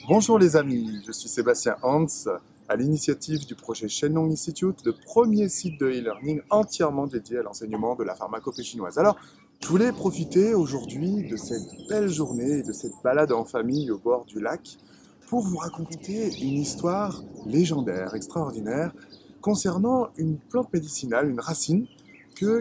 Bonjour les amis, je suis Sébastien Hans, à l'initiative du projet Shenlong Institute, le premier site de e-learning entièrement dédié à l'enseignement de la pharmacopée chinoise. Alors, je voulais profiter aujourd'hui de cette belle journée et de cette balade en famille au bord du lac pour vous raconter une histoire légendaire, extraordinaire, concernant une plante médicinale, une racine,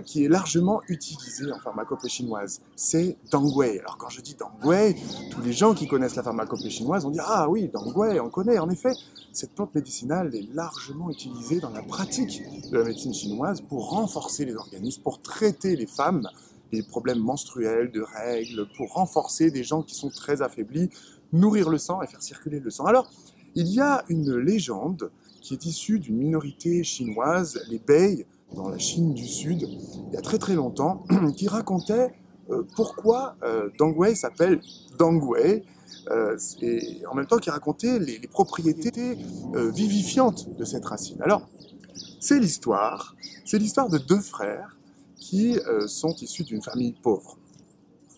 qui est largement utilisée en pharmacopée chinoise. C'est Dangwei. Alors quand je dis Dangwei, tous les gens qui connaissent la pharmacopée chinoise vont dire « Ah oui, Dangwei, on connaît. » En effet, cette plante médicinale est largement utilisée dans la pratique de la médecine chinoise pour renforcer les organismes, pour traiter les femmes, les problèmes menstruels, de règles, pour renforcer des gens qui sont très affaiblis, nourrir le sang et faire circuler le sang. Alors, il y a une légende qui est issue d'une minorité chinoise, les Bei, dans la Chine du Sud, il y a très très longtemps, qui racontait pourquoi Dangwei s'appelle Dangwei, et en même temps qui racontait les propriétés vivifiantes de cette racine. Alors, c'est l'histoire de deux frères qui sont issus d'une famille pauvre.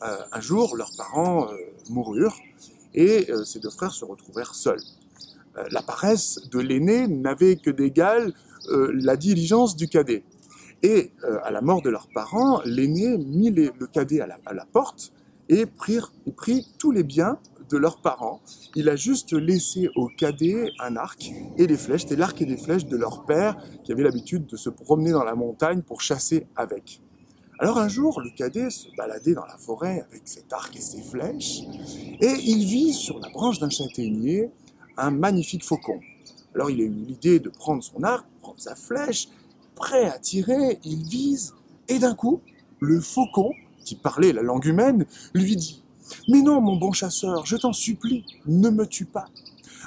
Un jour, leurs parents moururent et ces deux frères se retrouvèrent seuls. La paresse de l'aîné n'avait que d'égal la diligence du cadet. Et à la mort de leurs parents, l'aîné mit le cadet à la porte et prit tous les biens de leurs parents. Il a juste laissé au cadet un arc et des flèches. C'était l'arc et des flèches de leur père qui avait l'habitude de se promener dans la montagne pour chasser avec. Alors un jour, le cadet se baladait dans la forêt avec cet arc et ses flèches et il vit sur la branche d'un châtaignier un magnifique faucon. Alors il a eu l'idée de prendre son arc, prendre sa flèche, prêt à tirer, il vise, et d'un coup, le faucon, qui parlait la langue humaine, lui dit « Mais non, mon bon chasseur, je t'en supplie, ne me tue pas.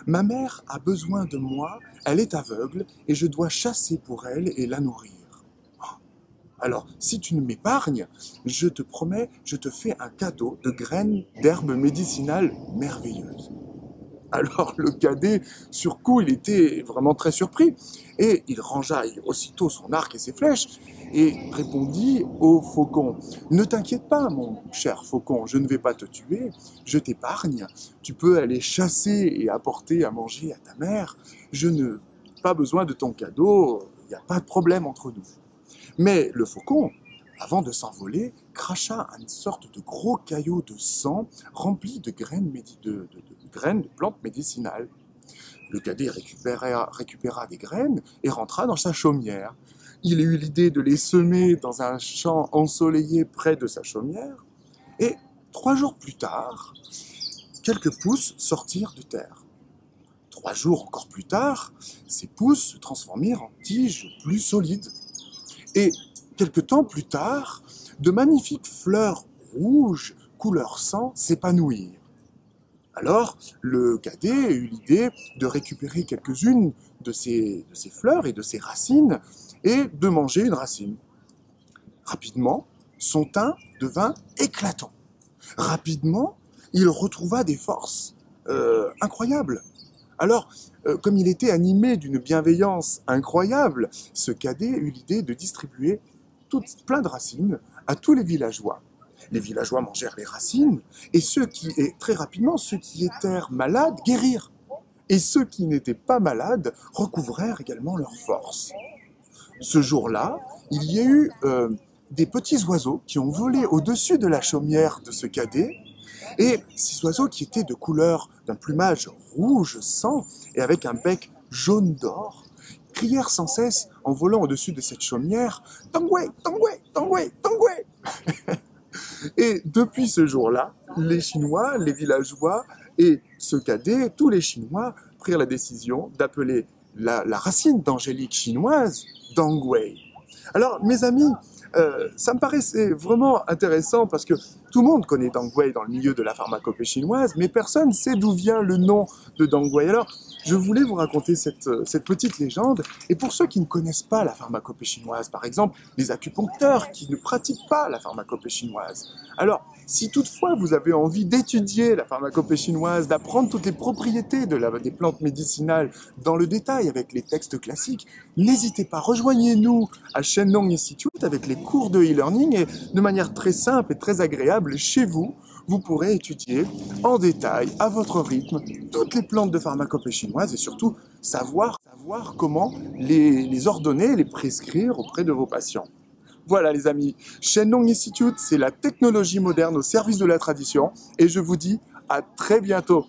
Ma mère a besoin de moi, elle est aveugle, et je dois chasser pour elle et la nourrir. Alors, si tu ne m'épargnes, je te promets, je te fais un cadeau de graines d'herbes médicinales merveilleuses. » Alors le cadet, sur coup, il était vraiment très surpris, et il rangea aussitôt son arc et ses flèches, et répondit au faucon « Ne t'inquiète pas, mon cher faucon, je ne vais pas te tuer, je t'épargne, tu peux aller chasser et apporter à manger à ta mère, je n'ai pas besoin de ton cadeau, il n'y a pas de problème entre nous. » Mais le faucon, avant de s'envoler, cracha une sorte de gros caillot de sang rempli de graines de plantes médicinales. Le cadet récupéra des graines et rentra dans sa chaumière. Il eut l'idée de les semer dans un champ ensoleillé près de sa chaumière, et 3 jours plus tard, quelques pousses sortirent de terre. 3 jours encore plus tard, ces pousses se transformèrent en tiges plus solides. Et quelque temps plus tard, de magnifiques fleurs rouges, couleur sang, s'épanouirent. Alors, le cadet eut l'idée de récupérer quelques-unes de ces fleurs et de ces racines et de manger une racine. Rapidement, son teint devint éclatant. Rapidement, il retrouva des forces incroyables. Alors, comme il était animé d'une bienveillance incroyable, ce cadet eut l'idée de distribuer plein de racines à tous les villageois. Les villageois mangèrent les racines, et très rapidement, ceux qui étaient malades guérirent. Et ceux qui n'étaient pas malades recouvrèrent également leurs forces. Ce jour-là, il y a eu des petits oiseaux qui ont volé au-dessus de la chaumière de ce cadet, et ces oiseaux qui étaient de couleur d'un plumage rouge sang et avec un bec jaune d'or, crièrent sans cesse en volant au-dessus de cette chaumière « Dangwei, Dangwei, Dangwei, Dangwei !» Et depuis ce jour-là, les Chinois, les villageois et ce cadet, tous les Chinois prirent la décision d'appeler la racine d'angélique chinoise Dangwei. Alors, mes amis, ça me paraissait vraiment intéressant parce que tout le monde connaît Dangwei dans le milieu de la pharmacopée chinoise, mais personne ne sait d'où vient le nom de Dangwei. Alors, je voulais vous raconter cette petite légende, et pour ceux qui ne connaissent pas la pharmacopée chinoise, par exemple, les acupuncteurs qui ne pratiquent pas la pharmacopée chinoise. Alors, si toutefois vous avez envie d'étudier la pharmacopée chinoise, d'apprendre toutes les propriétés des plantes médicinales dans le détail avec les textes classiques, n'hésitez pas, rejoignez-nous à Shenlong Institute avec les cours de e-learning et de manière très simple et très agréable chez vous, vous pourrez étudier en détail, à votre rythme, toutes les plantes de pharmacopée chinoise et surtout savoir comment les ordonner et les prescrire auprès de vos patients. Voilà les amis, Shenlong Institute, c'est la technologie moderne au service de la tradition et je vous dis à très bientôt.